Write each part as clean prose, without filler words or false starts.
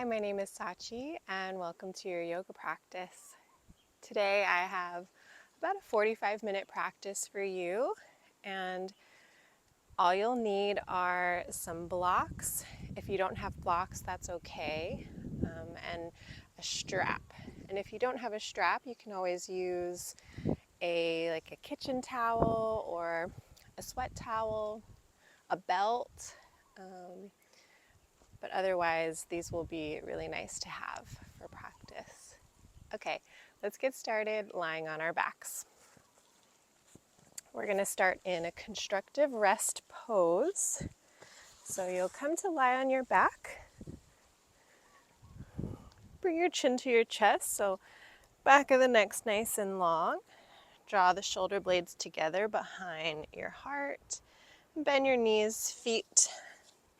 Hi, my name is Sachi and welcome to your yoga practice. Today I have about a 45-minute practice for you, and all you'll need are some blocks. If you don't have blocks, that's okay, and a strap. And if you don't have a strap, you can always use a kitchen towel or a sweat towel, a belt. But otherwise, these will be really nice to have for practice. Okay, let's get started lying on our backs. We're going to start in a constructive rest pose. So you'll come to lie on your back. Bring your chin to your chest, so back of the neck's nice and long. Draw the shoulder blades together behind your heart. Bend your knees, feet,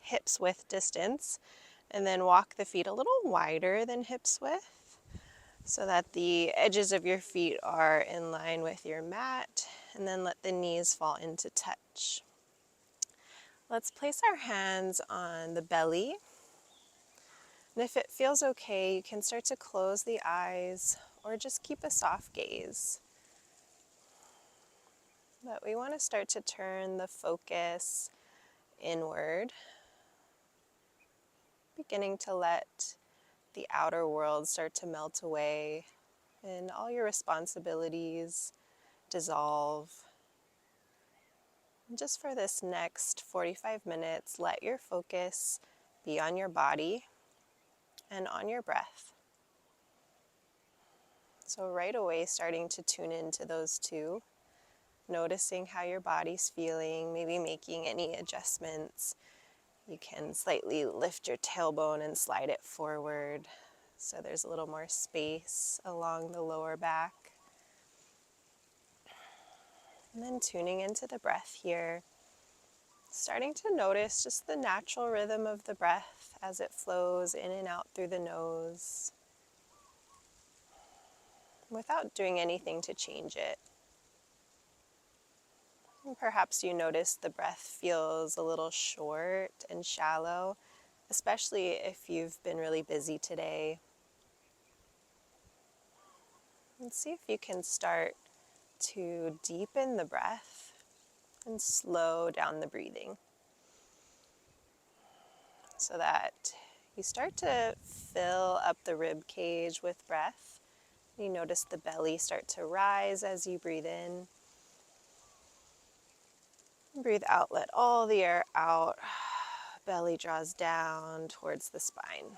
hips width distance, and then walk the feet a little wider than hips width, so that the edges of your feet are in line with your mat, and then let the knees fall into touch. Let's place our hands on the belly, and if it feels okay, you can start to close the eyes or just keep a soft gaze. But we want to start to turn the focus inward, beginning to let the outer world start to melt away and all your responsibilities dissolve. And just for this next 45 minutes, let your focus be on your body and on your breath. So right away, starting to tune into those two, noticing how your body's feeling, maybe making any adjustments. You can slightly lift your tailbone and slide it forward so there's a little more space along the lower back. And then tuning into the breath here, starting to notice just the natural rhythm of the breath as it flows in and out through the nose without doing anything to change it. And perhaps you notice the breath feels a little short and shallow, especially if you've been really busy today. And see if you can start to deepen the breath and slow down the breathing, so that you start to fill up the rib cage with breath. You notice the belly start to rise as you breathe in. Breathe out, let all the air out. Belly draws down towards the spine.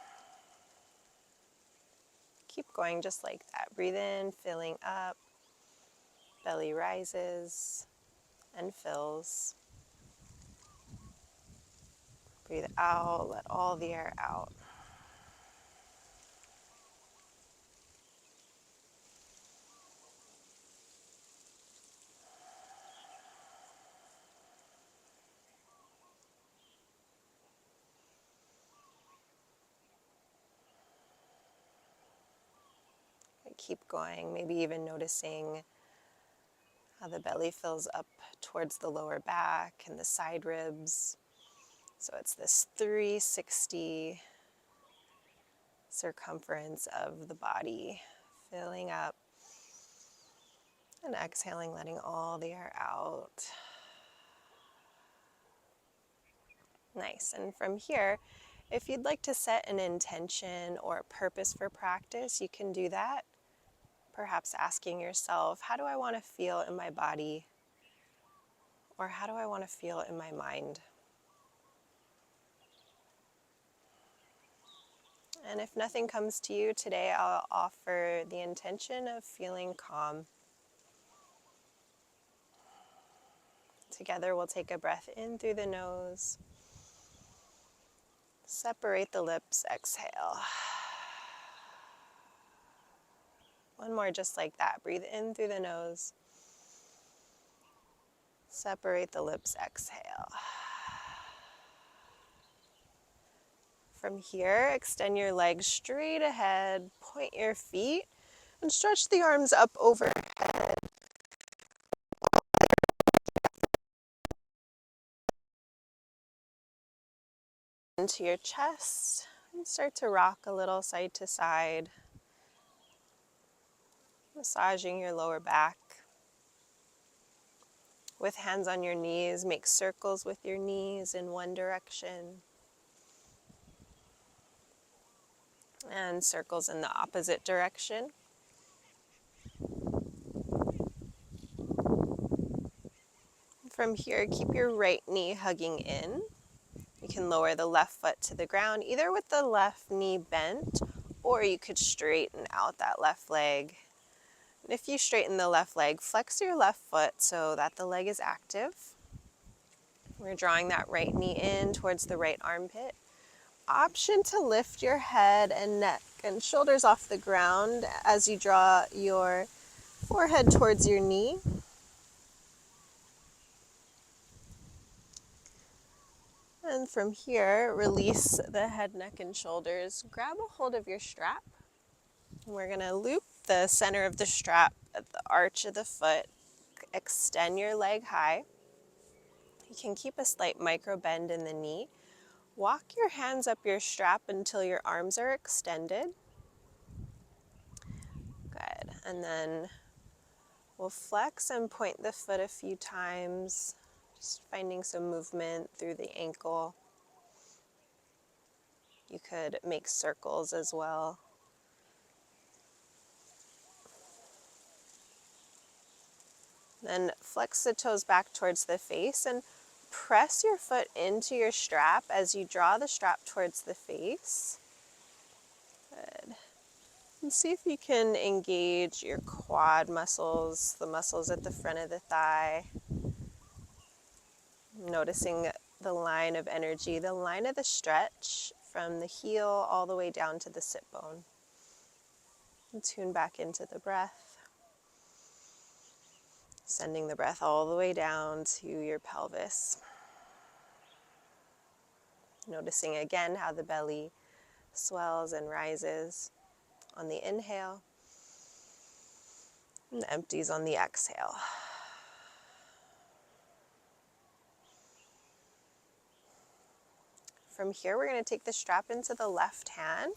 Keep going just like that. Breathe in, filling up. Belly rises and fills. Breathe out, let all the air out. Keep going, maybe even noticing how the belly fills up towards the lower back and the side ribs. So it's this 360 circumference of the body, filling up and exhaling, letting all the air out. Nice. And from here, if you'd like to set an intention or a purpose for practice, you can do that. Perhaps asking yourself, how do I want to feel in my body? Or how do I want to feel in my mind? And if nothing comes to you today, I'll offer the intention of feeling calm. Together, we'll take a breath in through the nose. Separate the lips, exhale. One more just like that. Breathe in through the nose. Separate the lips, exhale. From here, extend your legs straight ahead, point your feet, and stretch the arms up overhead. Into your chest, And start to rock a little side to side, massaging your lower back. With hands on your knees, make circles with your knees in one direction and circles in the opposite direction. From here, keep your right knee hugging in. You can lower the left foot to the ground, either with the left knee bent, or you could straighten out that left leg. And if you straighten the left leg, flex your left foot so that the leg is active. We're drawing that right knee in towards the right armpit. Option to lift your head and neck and shoulders off the ground as you draw your forehead towards your knee. And from here, release the head, neck, and shoulders. Grab a hold of your strap. We're going to loop the center of the strap at the arch of the foot. Extend your leg high. You can keep a slight micro bend in the knee. Walk your hands up your strap until your arms are extended. Good. And then we'll flex and point the foot a few times, just finding some movement through the ankle. You could make circles as well. Then flex the toes back towards the face and press your foot into your strap as you draw the strap towards the face. Good. And see if you can engage your quad muscles, the muscles at the front of the thigh. Noticing the line of energy, the line of the stretch from the heel all the way down to the sit bone. And tune back into the breath. Sending the breath all the way down to your pelvis. Noticing again how the belly swells and rises on the inhale and empties on the exhale. From here, we're going to take the strap into the left hand.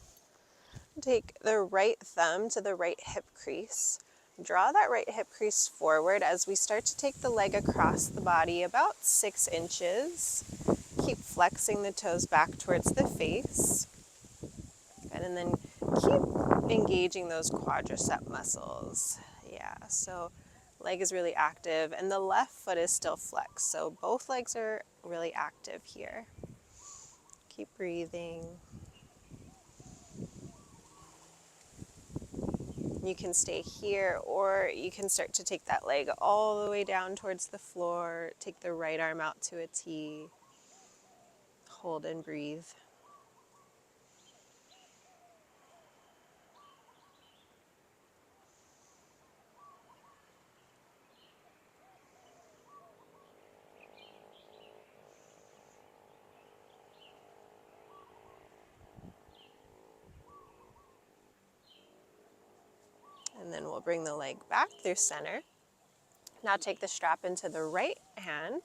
Take the right thumb to the right hip crease. Draw that right hip crease forward as we start to take the leg across the body about 6 inches. Keep flexing the toes back towards the face. Good. And then keep engaging those quadricep muscles. Yeah, so leg is really active and the left foot is still flexed. So both legs are really active here. Keep breathing. You can stay here, or you can start to take that leg all the way down towards the floor. Take the right arm out to a T. Hold and breathe. And then we'll bring the leg back through center. Now take the strap into the right hand.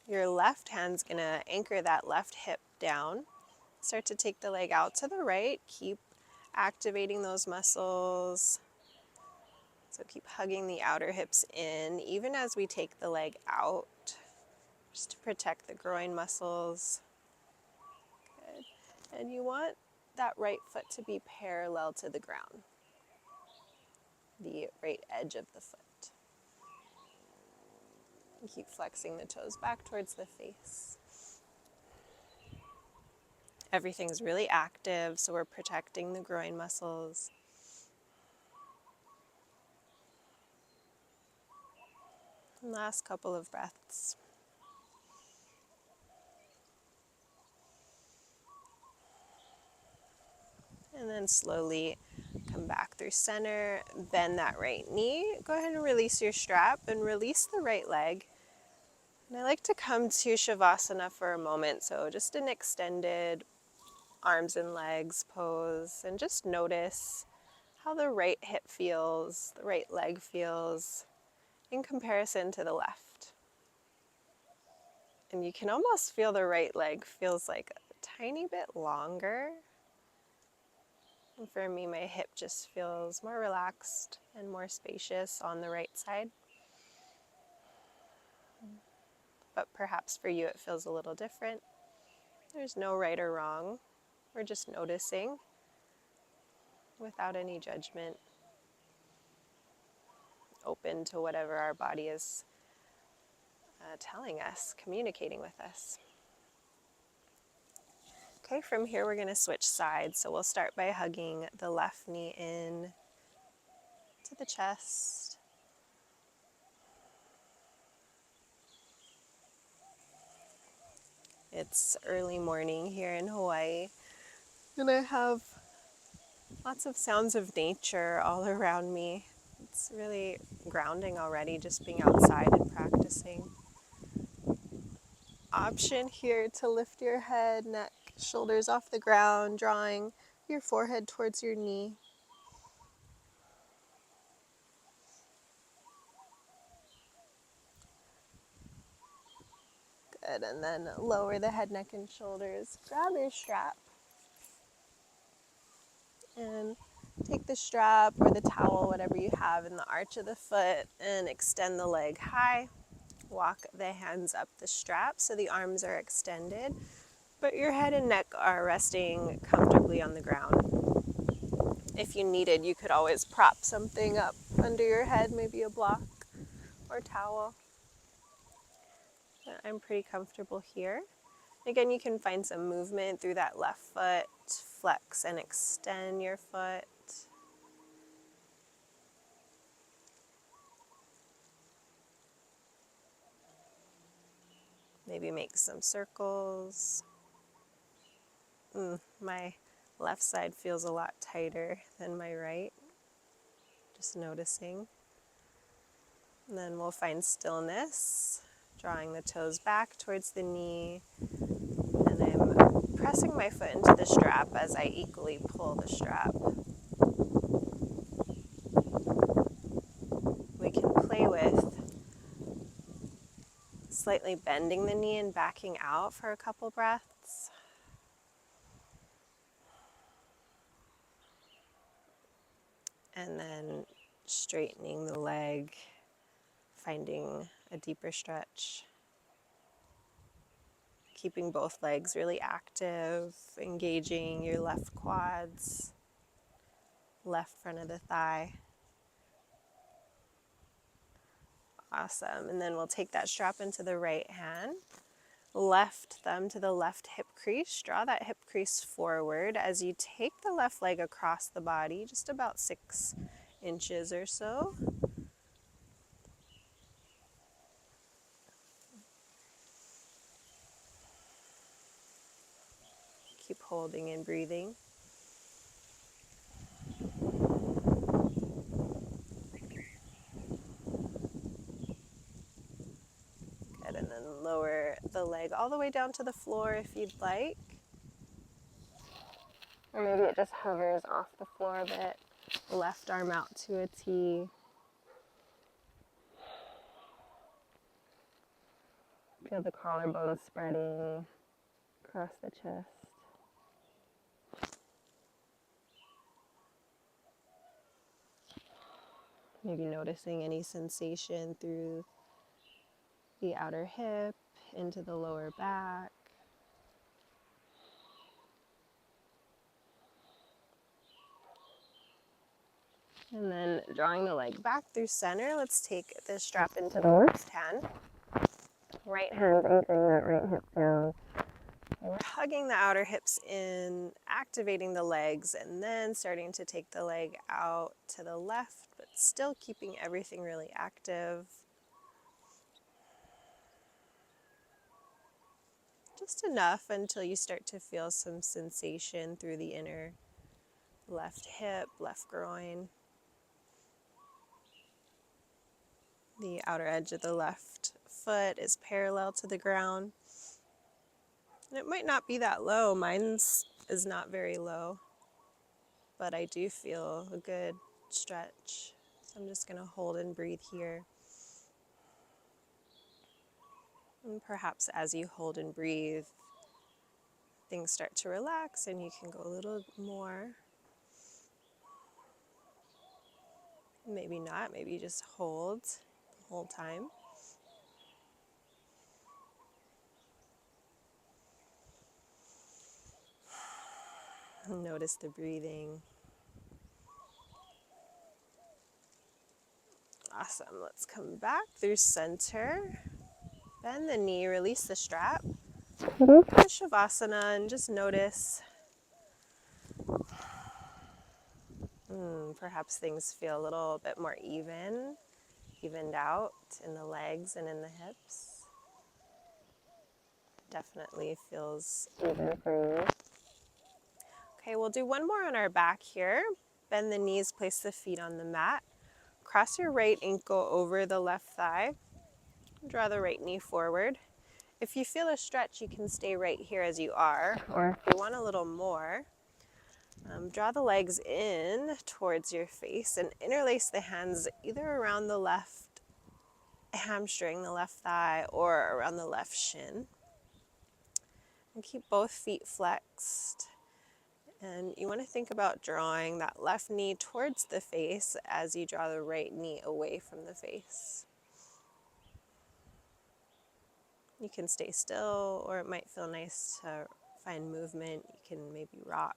Your left hand's gonna anchor that left hip down. Start to take the leg out to the right. Keep activating those muscles. So keep hugging the outer hips in, even as we take the leg out, just to protect the groin muscles. Good. And you want that right foot to be parallel to the ground, the right edge of the foot. And keep flexing the toes back towards the face. Everything's really active, so we're protecting the groin muscles. And last couple of breaths. And then slowly come back through center, bend that right knee. Go ahead and release your strap and release the right leg. And I like to come to Shavasana for a moment, so just an extended arms and legs pose, and just notice how the right hip feels, the right leg feels in comparison to the left. And you can almost feel the right leg feels like a tiny bit longer. And for me, my hip just feels more relaxed and more spacious on the right side. But perhaps for you it feels a little different. There's no right or wrong. We're just noticing without any judgment, open to whatever our body is telling us, communicating with us. Okay, from here we're going to switch sides. So we'll start by hugging the left knee in to the chest. It's early morning here in Hawaii, and I have lots of sounds of nature all around me. It's really grounding already, just being outside and practicing. Option here to lift your head, neck, shoulders off the ground, drawing your forehead towards your knee. Good, and then lower the head, neck, and shoulders. Grab your strap and take the strap or the towel, whatever you have, in the arch of the foot and extend the leg high. Walk the hands up the strap so the arms are extended, but your head and neck are resting comfortably on the ground. If you needed, you could always prop something up under your head, maybe a block or towel. But I'm pretty comfortable here. Again, you can find some movement through that left foot. Flex and extend your foot. Maybe make some circles. My left side feels a lot tighter than my right. Just noticing. And then we'll find stillness, drawing the toes back towards the knee. And I'm pressing my foot into the strap as I equally pull the strap. We can play with slightly bending the knee and backing out for a couple breaths. And then straightening the leg, finding a deeper stretch. Keeping both legs really active, engaging your left quads, left front of the thigh. Awesome. And then we'll take that strap into the right hand. Left thumb to the left hip crease. Draw that hip crease forward as you take the left leg across the body, just about 6 inches or so. Keep holding and breathing. Good, and then lower the leg all the way down to the floor if you'd like. Or maybe it just hovers off the floor a bit. Left arm out to a T. Feel the collarbone spreading across the chest. Maybe noticing any sensation through the outer hip, into the lower back. And then drawing the leg back through center, let's take the strap into the left hand. Right hand anchoring that right hip down. And we're hugging the outer hips in, activating the legs, and then starting to take the leg out to the left, but still keeping everything really active. Just enough until you start to feel some sensation through the inner left hip, left groin. The outer edge of the left foot is parallel to the ground. And it might not be that low. Mine's is not very low, but I do feel a good stretch. So I'm just going to hold and breathe here. And perhaps as you hold and breathe, things start to relax and you can go a little more. Maybe not, maybe you just hold the whole time. Notice the breathing. Awesome. Let's come back through center. Bend the knee, release the strap. Shavasana, and just notice. Perhaps things feel a little bit more evened out in the legs and in the hips. Definitely feels even for me. Okay, we'll do one more on our back here. Bend the knees, place the feet on the mat. Cross your right ankle over the left thigh. Draw the right knee forward. If you feel a stretch, you can stay right here as you are, or if you want a little more, draw the legs in towards your face and interlace the hands either around the left hamstring, the left thigh, or around the left shin. And keep both feet flexed. And you want to think about drawing that left knee towards the face as you draw the right knee away from the face. You can stay still, or it might feel nice to find movement. You can maybe rock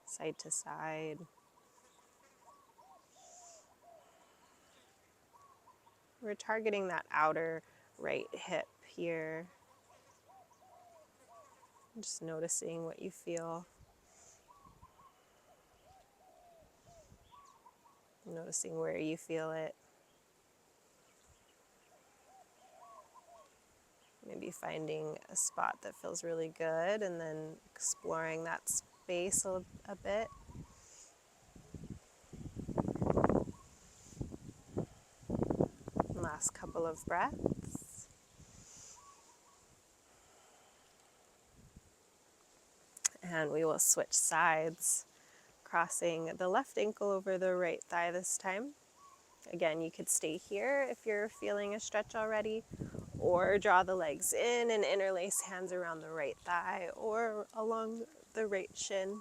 side to side. We're targeting that outer right hip here. Just noticing what you feel. Noticing where you feel it. Maybe finding a spot that feels really good and then exploring that space a bit. Last couple of breaths. And we will switch sides, crossing the left ankle over the right thigh this time. Again, you could stay here if you're feeling a stretch already, or draw the legs in and interlace hands around the right thigh or along the right shin.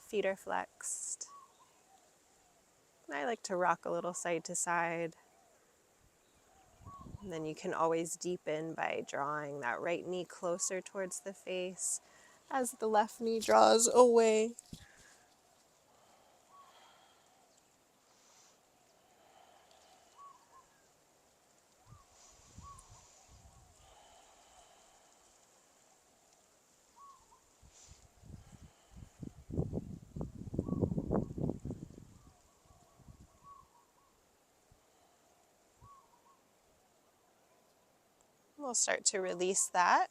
Feet are flexed. I like to rock a little side to side. And then you can always deepen by drawing that right knee closer towards the face as the left knee draws away. We'll start to release that.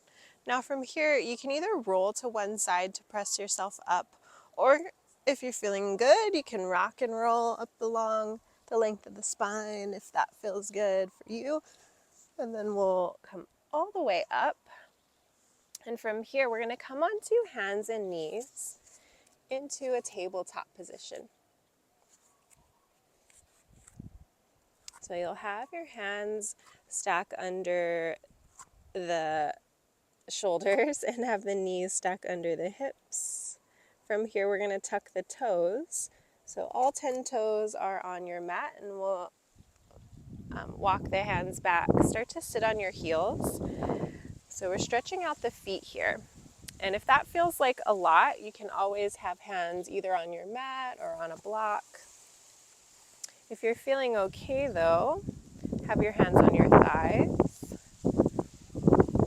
Now from here, you can either roll to one side to press yourself up, or if you're feeling good, you can rock and roll up along the length of the spine if that feels good for you. And then we'll come all the way up. And from here, we're going to come onto hands and knees into a tabletop position. So you'll have your hands stack under the shoulders and have the knees stack under the hips. From here, we're going to tuck the toes. So all 10 toes are on your mat, and we'll walk the hands back. Start to sit on your heels. So we're stretching out the feet here. And if that feels like a lot, you can always have hands either on your mat or on a block. If you're feeling okay though, have your hands on your thighs.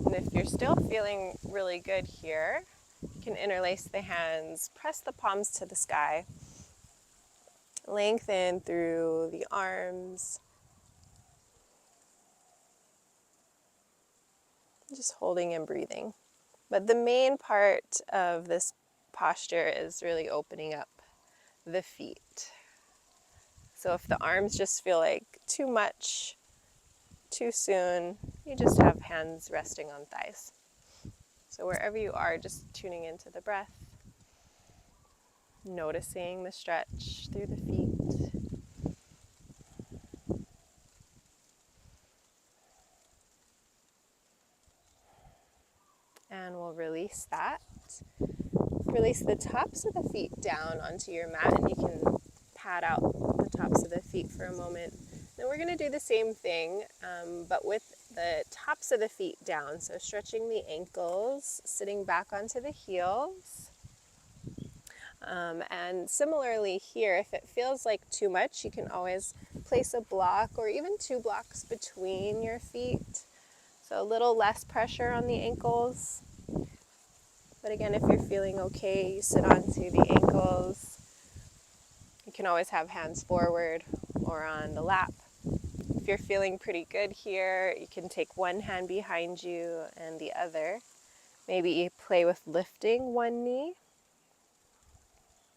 And if you're still feeling really good here, you can interlace the hands, press the palms to the sky, lengthen through the arms, just holding and breathing. But the main part of this posture is really opening up the feet. So if the arms just feel like too much, too soon, you just have hands resting on thighs. So wherever you are, just tuning into the breath, noticing the stretch through the feet. And we'll release that. Release the tops of the feet down onto your mat, and you can pat out the tops of the feet for a moment. Then we're going to do the same thing, but with the tops of the feet down. So stretching the ankles, sitting back onto the heels. And similarly here, if it feels like too much, you can always place a block or even 2 blocks between your feet. So a little less pressure on the ankles. But again, if you're feeling okay, you sit onto the ankles. You can always have hands forward or on the lap. If you're feeling pretty good here, you can take one hand behind you and the other. Maybe you play with lifting one knee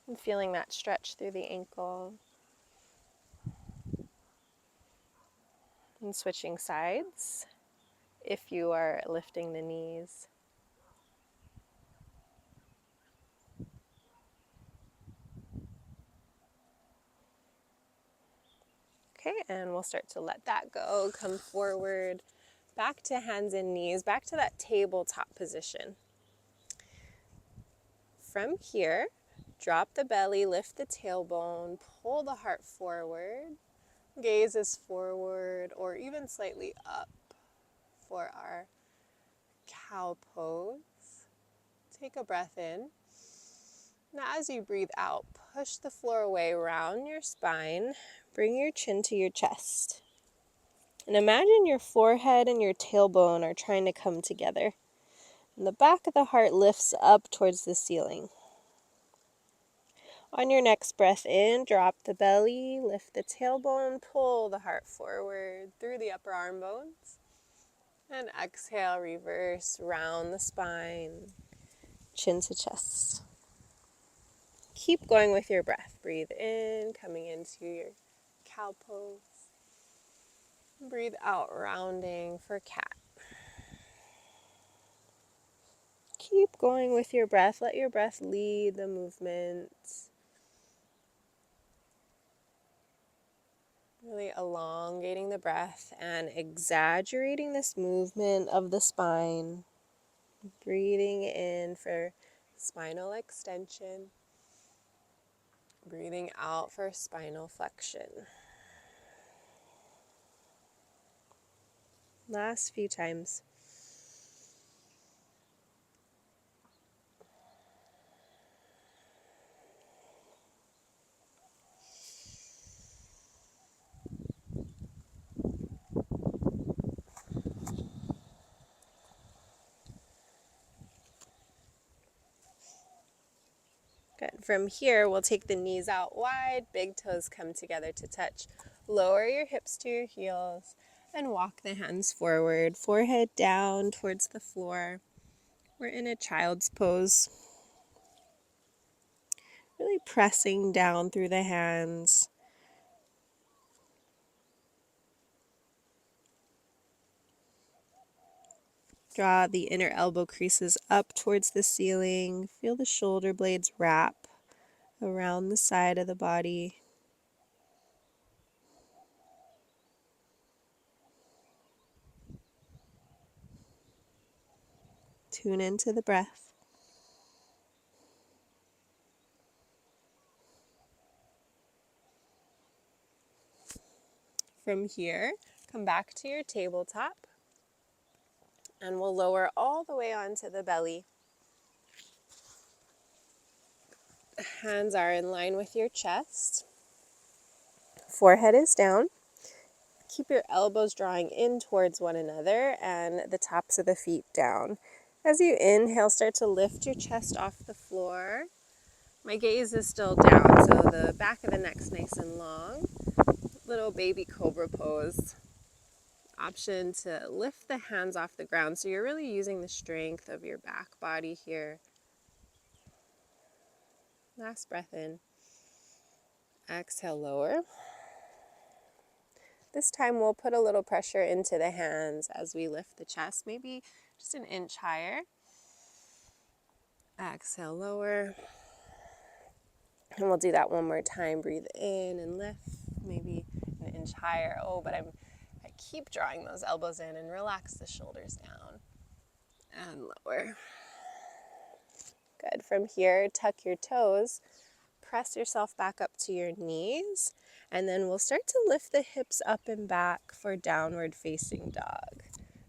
and feeling that stretch through the ankle. And switching sides if you are lifting the knees. Okay, and we'll start to let that go. Come forward, back to hands and knees, back to that tabletop position. From here, drop the belly, lift the tailbone, pull the heart forward, gaze is forward or even slightly up for our cow pose. Take a breath in. Now as you breathe out, push the floor away, round your spine, bring your chin to your chest. And imagine your forehead and your tailbone are trying to come together. And the back of the heart lifts up towards the ceiling. On your next breath in, drop the belly, lift the tailbone, pull the heart forward through the upper arm bones. And exhale, reverse, round the spine, chin to chest. Keep going with your breath. Breathe in, coming into your cow pose. Breathe out, rounding for cat. Keep going with your breath. Let your breath lead the movement. Really elongating the breath and exaggerating this movement of the spine. Breathing in for spinal extension. Breathing out for spinal flexion. Last few times. Good. From here, we'll take the knees out wide, big toes come together to touch. Lower your hips to your heels and walk the hands forward, forehead down towards the floor. We're in a child's pose. Really pressing down through the hands. Draw the inner elbow creases up towards the ceiling. Feel the shoulder blades wrap around the side of the body. Tune into the breath. From here, come back to your tabletop and we'll lower all the way onto the belly. Hands are in line with your chest. Forehead is down. Keep your elbows drawing in towards one another and the tops of the feet down. As you inhale, start to lift your chest off the floor. My gaze is still down, so the back of the neck's nice and long. Little baby cobra pose. Option to lift the hands off the ground, so you're really using the strength of your back body here. Last breath in. Exhale, lower. This time we'll put a little pressure into the hands as we lift the chest, maybe just an inch higher. Exhale, lower. And we'll do that one more time. Breathe in and lift, maybe an inch higher. Oh, but I keep drawing those elbows in and relax the shoulders down. And lower. Good. From here, tuck your toes, press yourself back up to your knees, and then we'll start to lift the hips up and back for downward facing dog.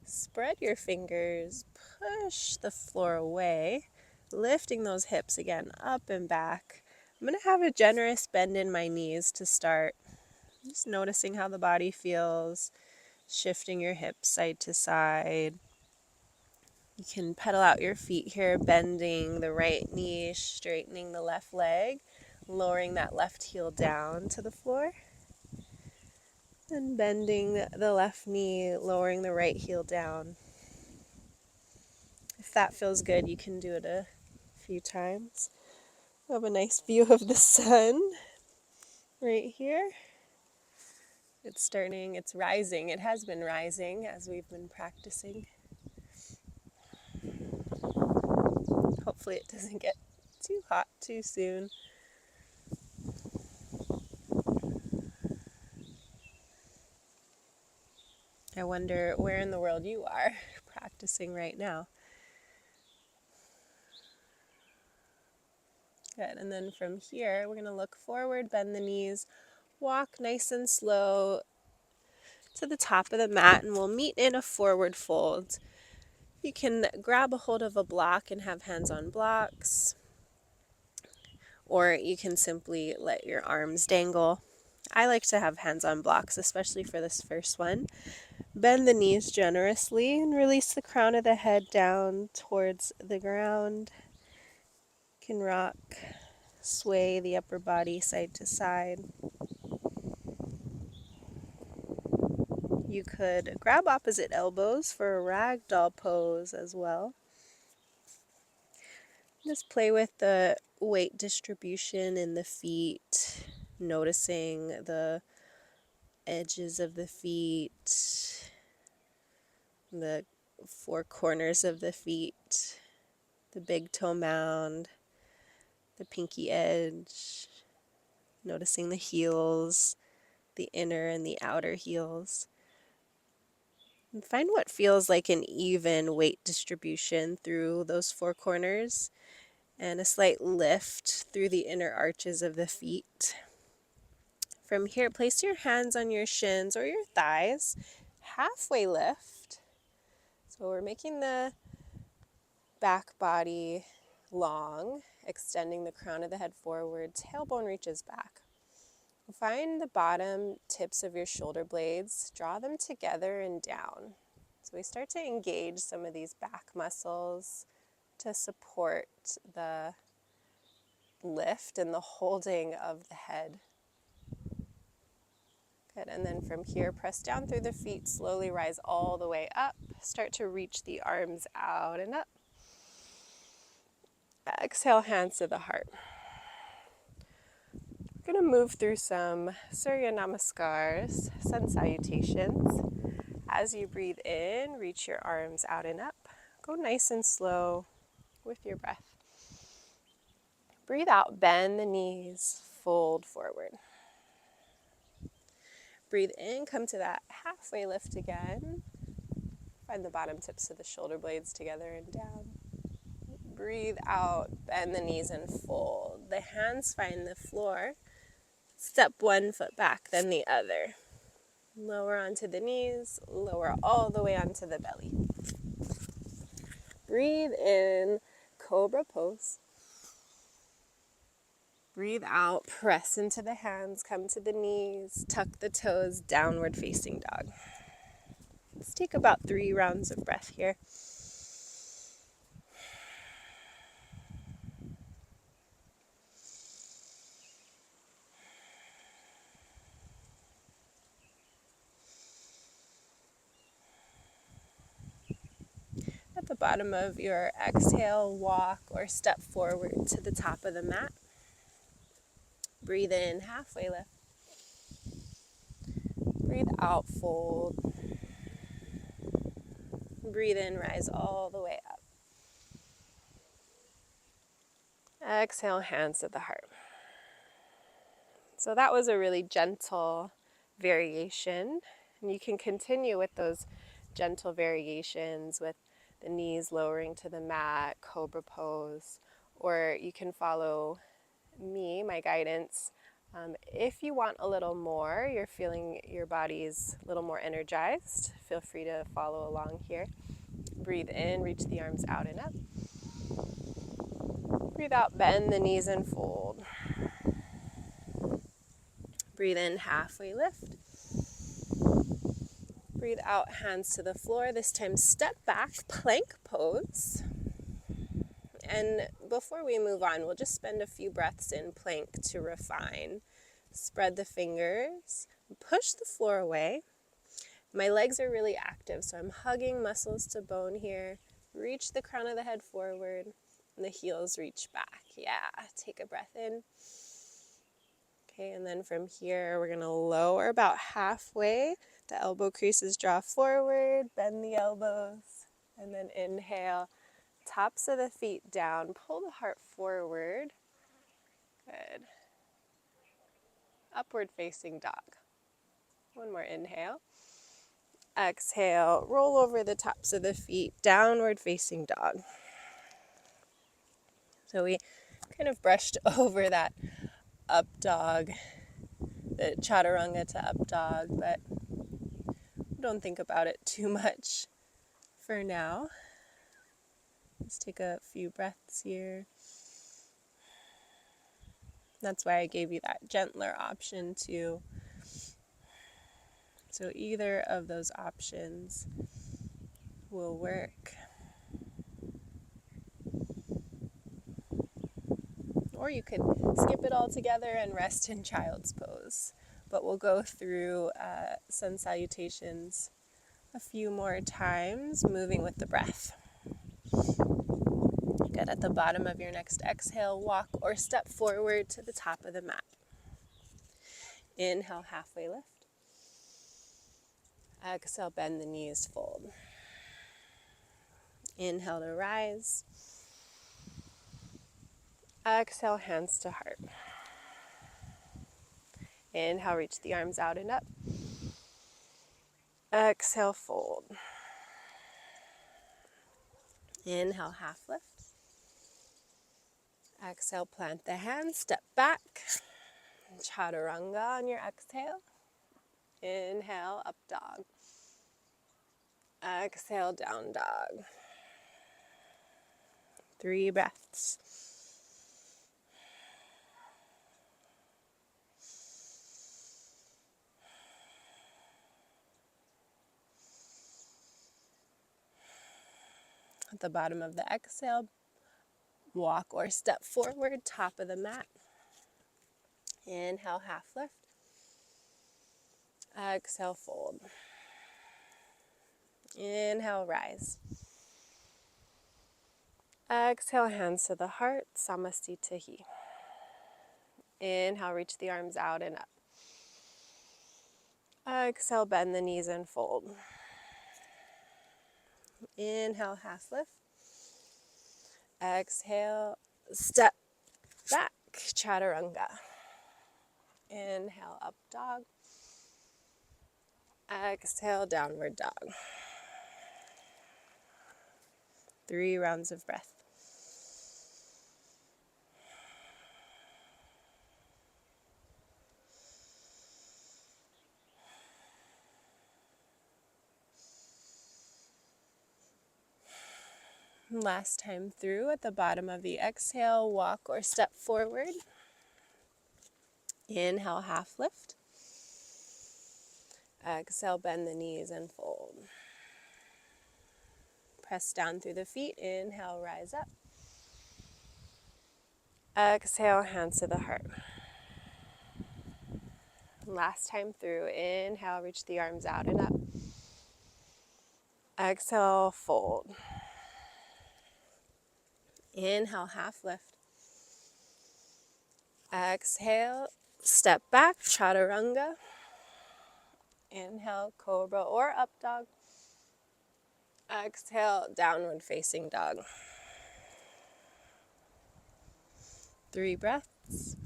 Spread your fingers, push the floor away, lifting those hips again up and back. I'm going to have a generous bend in my knees to start. Just noticing how the body feels, shifting your hips side to side. You can pedal out your feet here, bending the right knee, straightening the left leg, lowering that left heel down to the floor. And bending the left knee, lowering the right heel down. If that feels good, you can do it a few times. We have a nice view of the sun right here. It's rising. It has been rising as we've been practicing. Hopefully it doesn't get too hot too soon. I wonder where in the world you are practicing right now. Good, and then from here, we're going to look forward, bend the knees, walk nice and slow to the top of the mat, and we'll meet in a forward fold. You can grab a hold of a block and have hands on blocks, or you can simply let your arms dangle. I like to have hands on blocks, especially for this first one. Bend the knees generously and release the crown of the head down towards the ground. You can rock, sway the upper body side to side. You could grab opposite elbows for a ragdoll pose as well. Just play with the weight distribution in the feet, noticing the edges of the feet, the four corners of the feet, the big toe mound, the pinky edge, noticing the heels, the inner and the outer heels. And find what feels like an even weight distribution through those four corners and a slight lift through the inner arches of the feet. From here, place your hands on your shins or your thighs, halfway lift. So we're making the back body long, extending the crown of the head forward, tailbone reaches back. Find the bottom tips of your shoulder blades, draw them together and down. So we start to engage some of these back muscles to support the lift and the holding of the head. Good, and then from here, press down through the feet, slowly rise all the way up. Start to reach the arms out and up. Exhale, hands to the heart. We're going to move through some Surya Namaskars, sun salutations. As you breathe in, reach your arms out and up. Go nice and slow with your breath. Breathe out, bend the knees, fold forward. Breathe in, come to that halfway lift again. Find the bottom tips of the shoulder blades together and down. Breathe out, bend the knees and fold. The hands find the floor. Step one foot back, then the other. Lower onto the knees, lower all the way onto the belly. Breathe in, cobra pose. Breathe out, press into the hands, come to the knees, tuck the toes, downward facing dog. Let's take about 3 rounds of breath here. At the bottom of your exhale, walk or step forward to the top of the mat. Breathe in, halfway lift. Breathe out, fold. Breathe in, rise all the way up. Exhale, hands to the heart. So that was a really gentle variation. And you can continue with those gentle variations with the knees lowering to the mat, cobra pose, or you can follow me, my guidance. If you want a little more, you're feeling your body's a little more energized, feel free to follow along here. Breathe in, reach the arms out and up. Breathe out, bend the knees and fold. Breathe in, halfway lift. Breathe out, hands to the floor. This time step back, plank pose. And before we move on, we'll just spend a few breaths in plank to refine. Spread the fingers, push the floor away. My legs are really active, so I'm hugging muscles to bone here. Reach the crown of the head forward, and the heels reach back. Yeah, take a breath in. Okay, and then from here, we're gonna lower about halfway. The elbow creases draw forward, bend the elbows, and then inhale. Tops of the feet down, pull the heart forward. Good. Upward facing dog. One more inhale. Exhale, roll over the tops of the feet, downward facing dog. So we kind of brushed over that up dog, the chaturanga to up dog, but don't think about it too much for now. Let's take a few breaths here. That's why I gave you that gentler option too. So either of those options will work. Or you could skip it all together and rest in child's pose. But we'll go through sun salutations a few more times, moving with the breath. Good. At the bottom of your next exhale, walk or step forward to the top of the mat. Inhale, halfway lift. Exhale, bend the knees, fold. Inhale to rise. Exhale, hands to heart. Inhale, reach the arms out and up. Exhale, fold. Inhale, half lift. Exhale, plant the hands, step back. Chaturanga on your exhale. Inhale, up dog. Exhale, down dog. 3 breaths. At the bottom of the exhale, walk or step forward, top of the mat. Inhale, half lift. Exhale, fold. Inhale, rise. Exhale, hands to the heart, Samasthiti. Inhale, reach the arms out and up. Exhale, bend the knees and fold. Inhale, half lift. Exhale, step back, chaturanga. Inhale, up dog. Exhale, downward dog. 3 rounds of breath. Last time through, at the bottom of the exhale, walk or step forward. Inhale, half lift. Exhale, bend the knees and fold. Press down through the feet. Inhale, rise up. Exhale, hands to the heart. Last time through, inhale, reach the arms out and up. Exhale, fold. Inhale, half lift. Exhale, step back, chaturanga. Inhale, cobra or up dog. Exhale, downward facing dog. 3 breaths.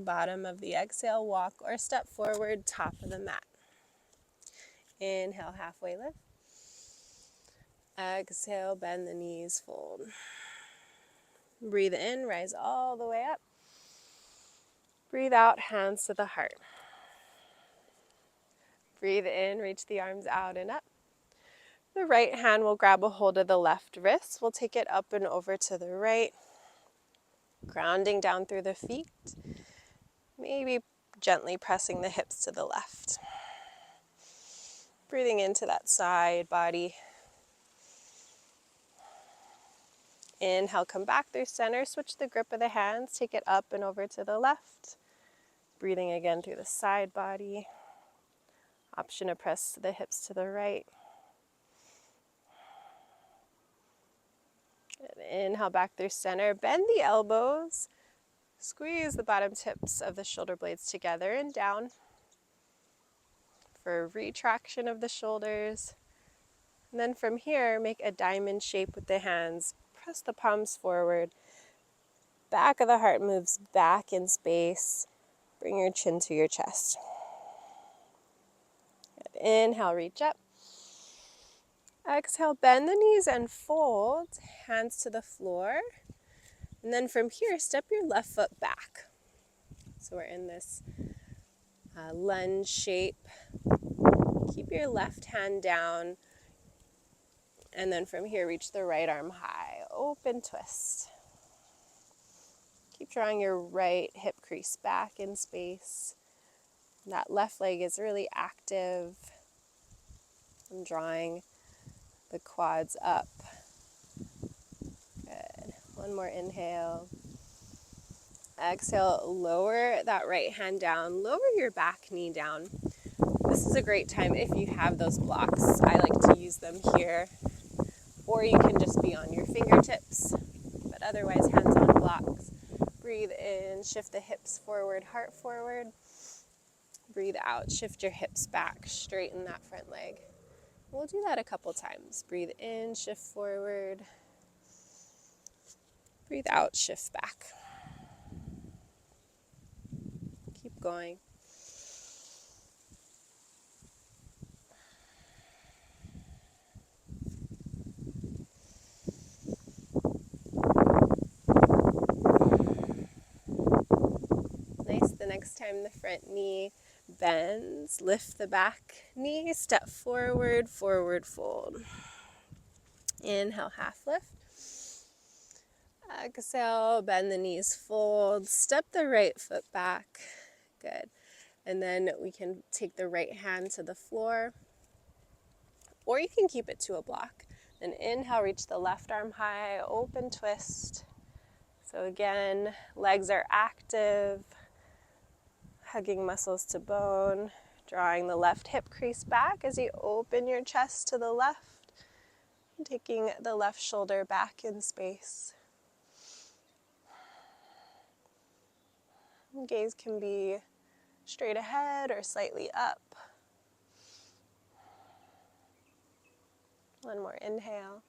bottom of the exhale, walk or step forward, top of the mat. Inhale, halfway lift. Exhale, bend the knees, fold. Breathe in, rise all the way up. Breathe out, hands to the heart. Breathe in, reach the arms out and up. The right hand will grab a hold of the left wrist. We'll take it up and over to the right. Grounding down through the feet. Maybe gently pressing the hips to the left. Breathing into that side body. Inhale, come back through center. Switch the grip of the hands. Take it up and over to the left. Breathing again through the side body. Option to press the hips to the right. And inhale back through center. Bend the elbows. Squeeze the bottom tips of the shoulder blades together and down for retraction of the shoulders. And then from here, make a diamond shape with the hands. Press the palms forward. Back of the heart moves back in space. Bring your chin to your chest. Good. Inhale, reach up. Exhale, bend the knees and fold. Hands to the floor. And then from here, step your left foot back. So we're in this lunge shape. Keep your left hand down. And then from here, reach the right arm high. Open twist. Keep drawing your right hip crease back in space. That left leg is really active. I'm drawing the quads up. Good. One more inhale. Exhale, lower that right hand down. Lower your back knee down. This is a great time if you have those blocks. I like to use them here. Or you can just be on your fingertips. But otherwise, hands on blocks. Breathe in, shift the hips forward, heart forward. Breathe out, shift your hips back, straighten that front leg. We'll do that a couple times. Breathe in, shift forward. Breathe out, shift back. Keep going. Nice. The next time the front knee bends, lift the back knee, step forward, forward fold. Inhale, half lift. Exhale, bend the knees, fold. Step the right foot back. Good. And then we can take the right hand to the floor, or you can keep it to a block. Then inhale, reach the left arm high, open twist. So again, legs are active. Hugging muscles to bone, drawing the left hip crease back as you open your chest to the left, and taking the left shoulder back in space. Gaze can be straight ahead or slightly up. One more inhale.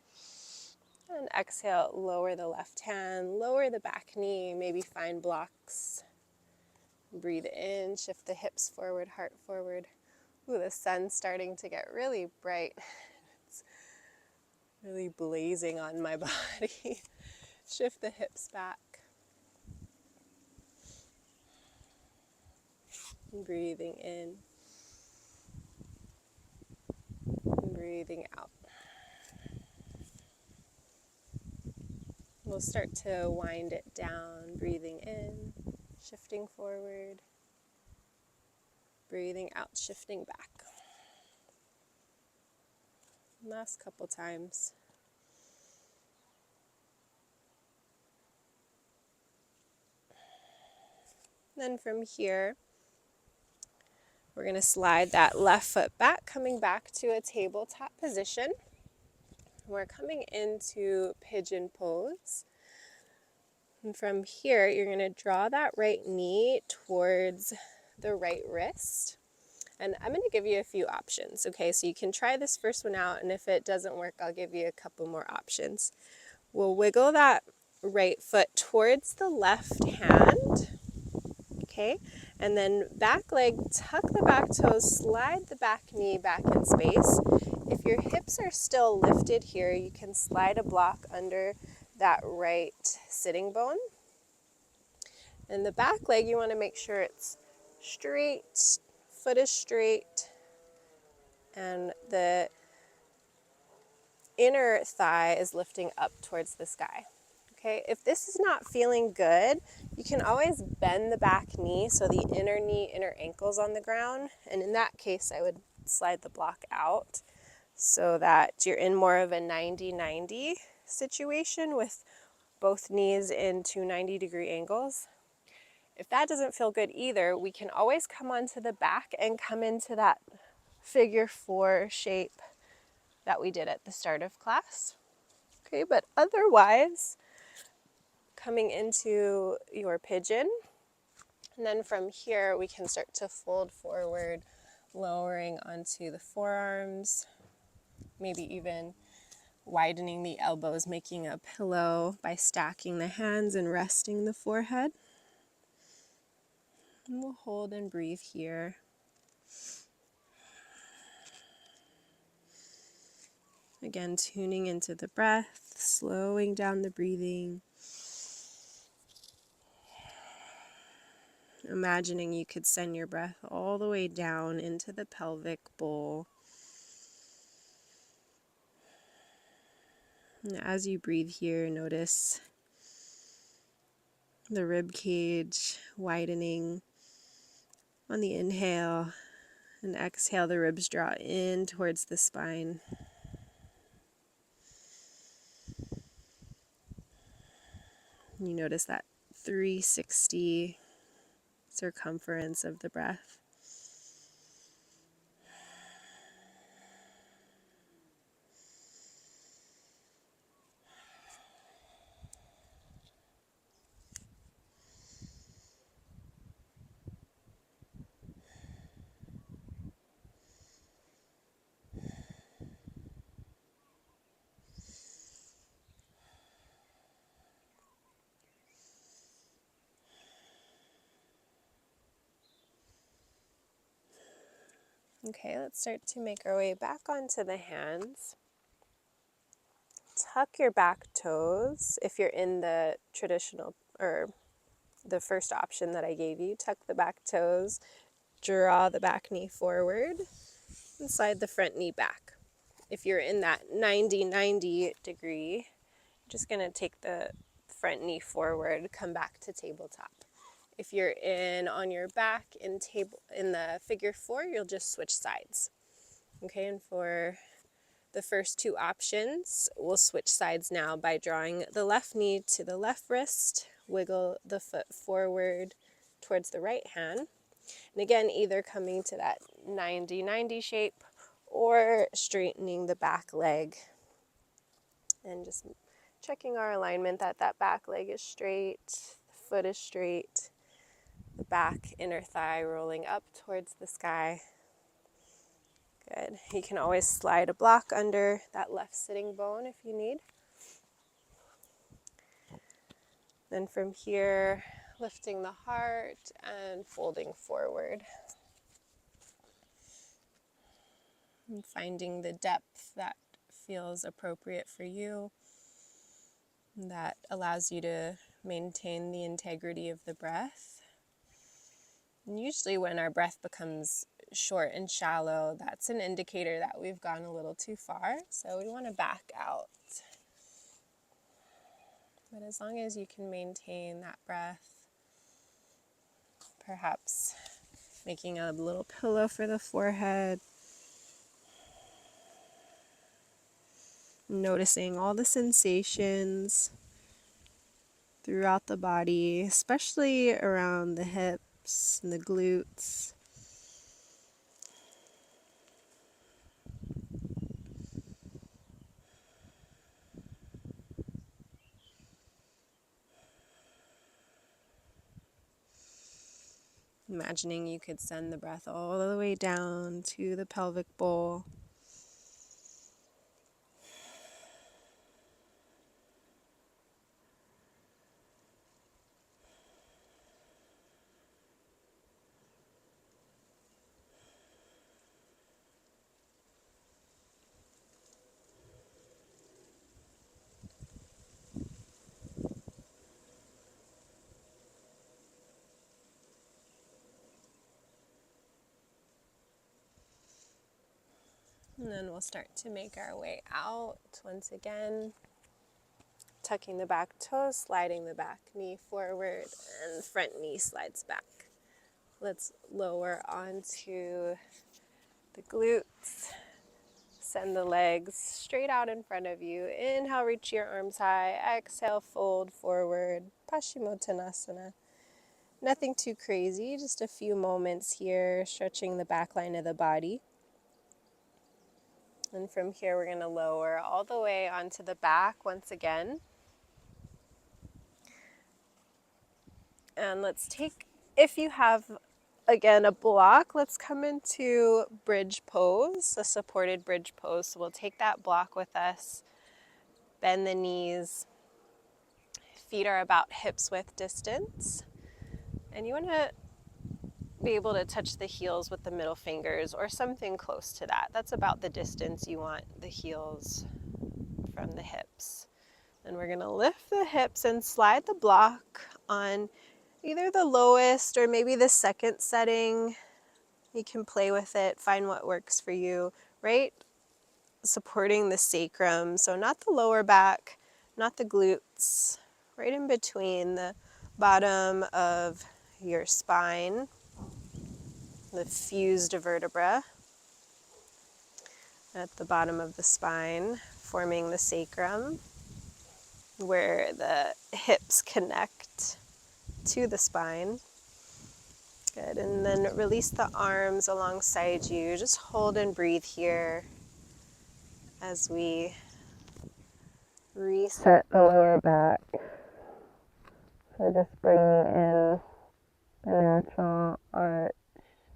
And exhale, lower the left hand, lower the back knee, maybe find blocks. Breathe in, shift the hips forward, heart forward. Ooh, the sun's starting to get really bright. It's really blazing on my body. Shift the hips back. Breathing in. Breathing out. We'll start to wind it down, breathing in, shifting forward, breathing out, shifting back. Last couple times. Then from here, we're going to slide that left foot back, coming back to a tabletop position. We're coming into pigeon pose. And from here, you're going to draw that right knee towards the right wrist. And I'm going to give you a few options, okay? So you can try this first one out, and if it doesn't work, I'll give you a couple more options. We'll wiggle that right foot towards the left hand. Okay, and then back leg, tuck the back toes, slide the back knee back in space. If your hips are still lifted here, you can slide a block under that right sitting bone. And the back leg, you want to make sure it's straight, foot is straight, and the inner thigh is lifting up towards the sky. Okay, if this is not feeling good, you can always bend the back knee so the inner knee, inner ankle's on the ground. And in that case, I would slide the block out so that you're in more of a 90-90 situation with both knees into 90-degree angles. If that doesn't feel good either, we can always come onto the back and come into that figure 4 shape that we did at the start of class. Okay, but otherwise, coming into your pigeon, and then from here we can start to fold forward, lowering onto the forearms, maybe even widening the elbows, making a pillow by stacking the hands and resting the forehead. And we'll hold and breathe here. Again, tuning into the breath, slowing down the breathing. Imagining you could send your breath all the way down into the pelvic bowl. And as you breathe here, notice the rib cage widening on the inhale, and exhale, the ribs draw in towards the spine. You notice that 360 circumference of the breath. Okay, let's start to make our way back onto the hands. Tuck your back toes. If you're in the traditional or the first option that I gave you, tuck the back toes, draw the back knee forward, and slide the front knee back. If you're in that 90-90 degree, you're just going to take the front knee forward, come back to tabletop. If you're in on your back in the figure 4, you'll just switch sides. Okay, and for the first two options, we'll switch sides now by drawing the left knee to the left wrist, wiggle the foot forward towards the right hand. And again, either coming to that 90-90 shape or straightening the back leg and just checking our alignment that that back leg is straight, the foot is straight, the back inner thigh rolling up towards the sky. Good. You can always slide a block under that left sitting bone if you need. Then from here, lifting the heart and folding forward. And finding the depth that feels appropriate for you, that allows you to maintain the integrity of the breath. And usually when our breath becomes short and shallow, that's an indicator that we've gone a little too far. So we want to back out. But as long as you can maintain that breath, perhaps making a little pillow for the forehead, noticing all the sensations throughout the body, especially around the hips and the glutes. Imagining you could send the breath all the way down to the pelvic bowl. And then we'll start to make our way out once again. Tucking the back toes, sliding the back knee forward, and front knee slides back. Let's lower onto the glutes. Send the legs straight out in front of you. Inhale, reach your arms high. Exhale, fold forward. Paschimottanasana. Nothing too crazy, just a few moments here, stretching the back line of the body. And from here, we're going to lower all the way onto the back once again. And let's take, if you have, again, a block, let's come into bridge pose, a supported bridge pose. So we'll take that block with us, bend the knees, feet are about hips width distance. And you want to be able to touch the heels with the middle fingers or something close to that. That's about the distance you want the heels from the hips. And we're going to lift the hips and slide the block on either the lowest or maybe the second setting. You can play with it, find what works for you, right? Supporting the sacrum, so not the lower back, not the glutes, right in between the bottom of your spine, the fused vertebra at the bottom of the spine, forming the sacrum, where the hips connect to the spine. Good, and then release the arms alongside you. Just hold and breathe here as we reset the lower back. So just bringing in the natural arch,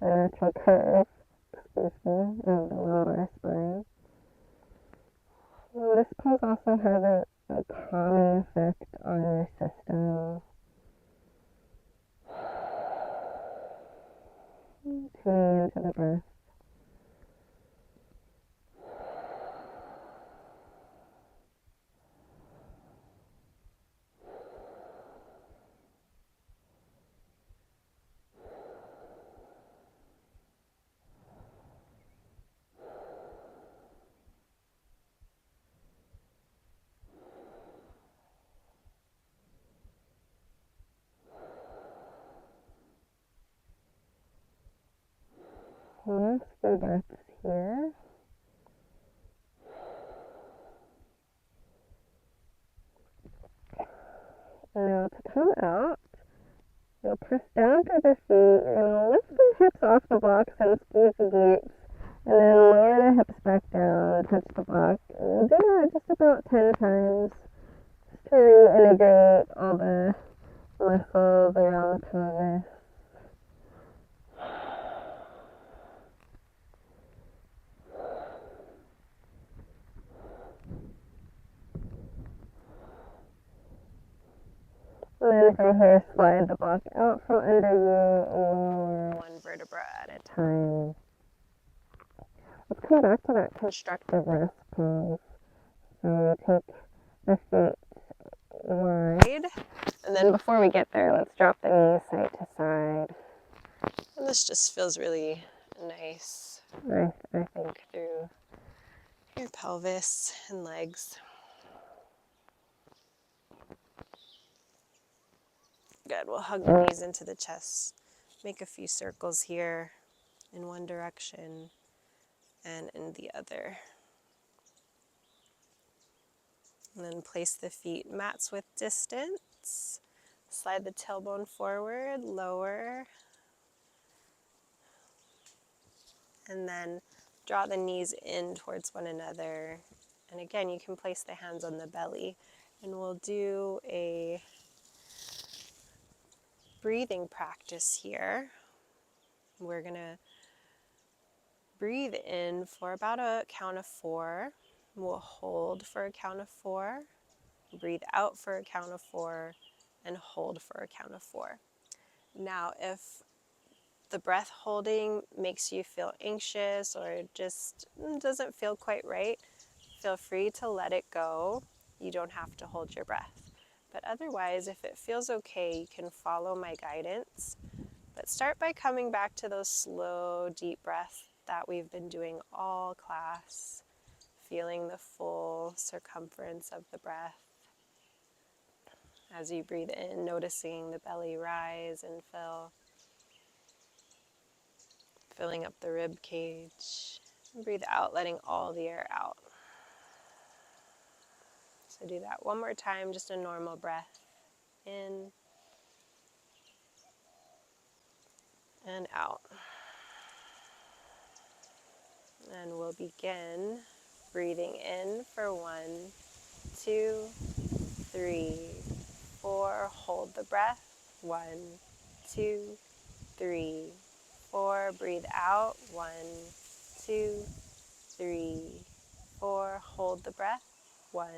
the natural curve, of the lower spine. So this pose also has a calming effect on your system. Tuning into the breath. Last few breaths here. Now to come out, you'll press down to the feet. You're going to lift the hips off the blocks and squeeze the glutes. And then lower the hips back down, touch the block. And do that just about 10 times. Just to reintegrate all the muscles around the pelvis. And then from here, slide the block out from under you and lower one vertebra at a time. Let's come back to that constructive rest pose. So take the feet wide. And then before we get there, let's drop the knees side to side. And this just feels really nice, I think, through your pelvis and legs. Good, we'll hug the knees into the chest. Make a few circles here in one direction and in the other. And then place the feet mats width distance. Slide the tailbone forward, lower. And then draw the knees in towards one another. And again, you can place the hands on the belly. And we'll do a breathing practice here. We're going to breathe in for about a count of 4. We'll hold for a count of 4. Breathe out for a count of 4. And hold for a count of 4. Now, if the breath holding makes you feel anxious or just doesn't feel quite right, feel free to let it go. You don't have to hold your breath. But otherwise, if it feels okay, you can follow my guidance. But start by coming back to those slow, deep breaths that we've been doing all class, feeling the full circumference of the breath. As you breathe in, noticing the belly rise and fill, filling up the rib cage. And breathe out, letting all the air out. So do that one more time, just a normal breath in and out. And we'll begin breathing in for 1, 2, 3, 4. Hold the breath. 1, 2, 3, 4. Breathe out. 1, 2, 3, 4. Hold the breath. 1,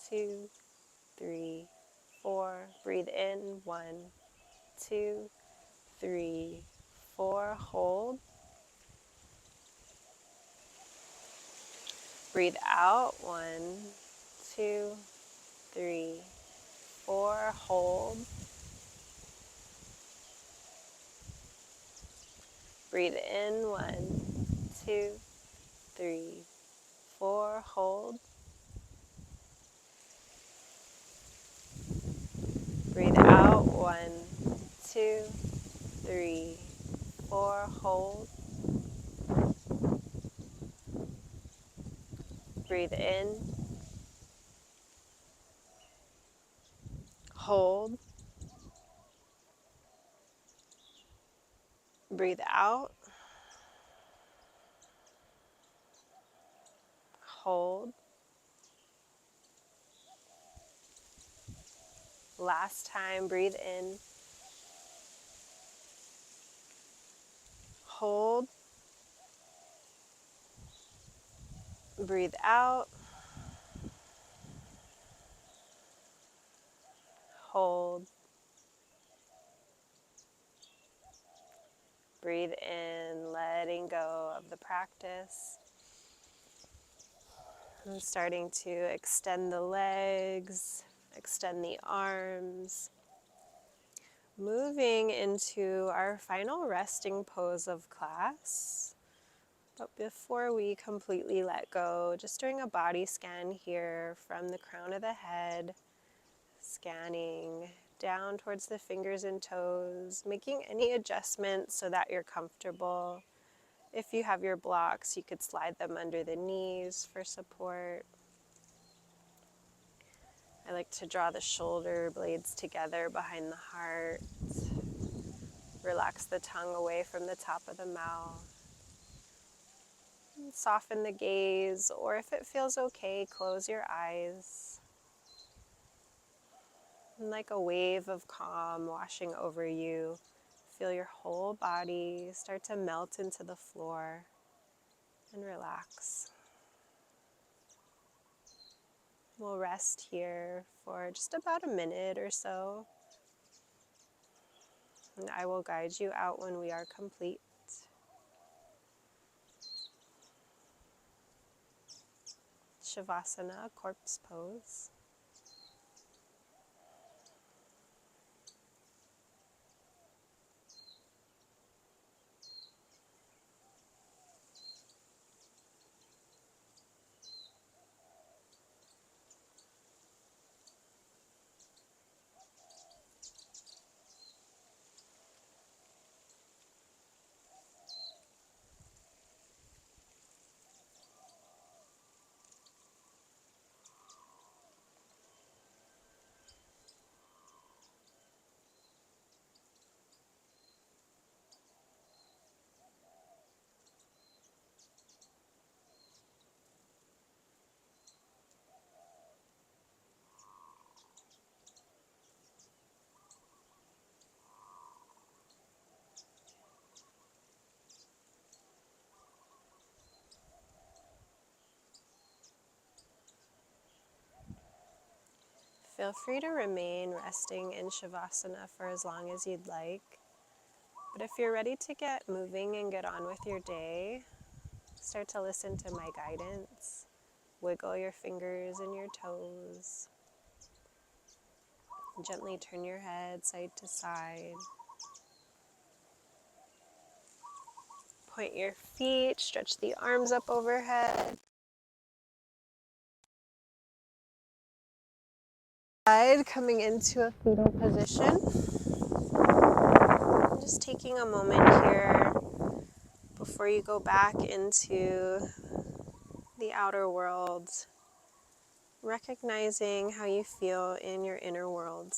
2, 3, 4. Breathe in. 1, 2, 3, 4. Hold. Breathe out. 1, 2, 3, 4. Hold. Breathe in. 1, 2, 3, 4. Hold. Breathe out. 1, 2, 3, 4. Hold. Breathe in. Hold. Breathe out. Hold. Last time, breathe in. Hold. Breathe out. Hold. Breathe in, letting go of the practice. And starting to extend the legs, extend the arms. Moving into our final resting pose of class. But before we completely let go, just doing a body scan here from the crown of the head, scanning down towards the fingers and toes, making any adjustments so that you're comfortable. If you have your blocks, you could slide them under the knees for support. I like to draw the shoulder blades together behind the heart. Relax the tongue away from the top of the mouth. Soften the gaze, or if it feels okay, close your eyes. And like a wave of calm washing over you, feel your whole body start to melt into the floor and relax. We'll rest here for just about a minute or so, and I will guide you out when we are complete. Shavasana, corpse pose. Feel free to remain resting in Shavasana for as long as you'd like. But if you're ready to get moving and get on with your day, start to listen to my guidance. Wiggle your fingers and your toes. Gently turn your head side to side. Point your feet, stretch the arms up overhead. Coming into a fetal position. Just taking a moment here before you go back into the outer world, recognizing how you feel in your inner world,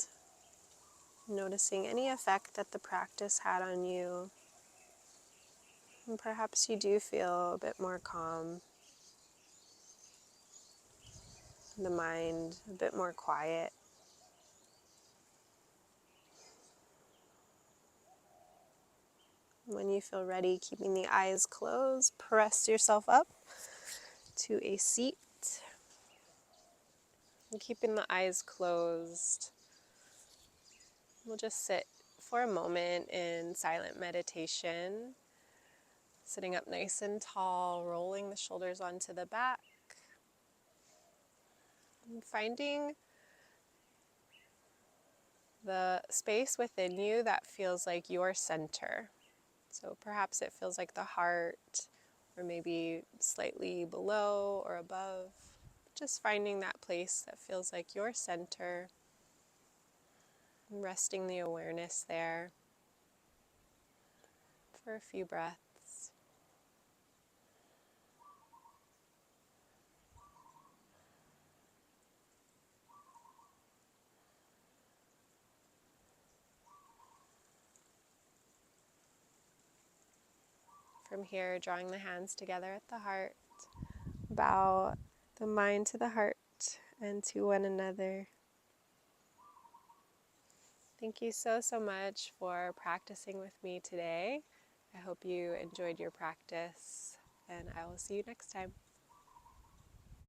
noticing any effect that the practice had on you. And perhaps you do feel a bit more calm, the mind a bit more quiet. When you feel ready, keeping the eyes closed, press yourself up to a seat. And keeping the eyes closed, we'll just sit for a moment in silent meditation, sitting up nice and tall, rolling the shoulders onto the back, and finding the space within you that feels like your center. So perhaps it feels like the heart, or maybe slightly below or above. Just finding that place that feels like your center, and resting the awareness there for a few breaths. From here, drawing the hands together at the heart, bow the mind to the heart and to one another. Thank you so, so much for practicing with me today. I hope you enjoyed your practice, and I will see you next time.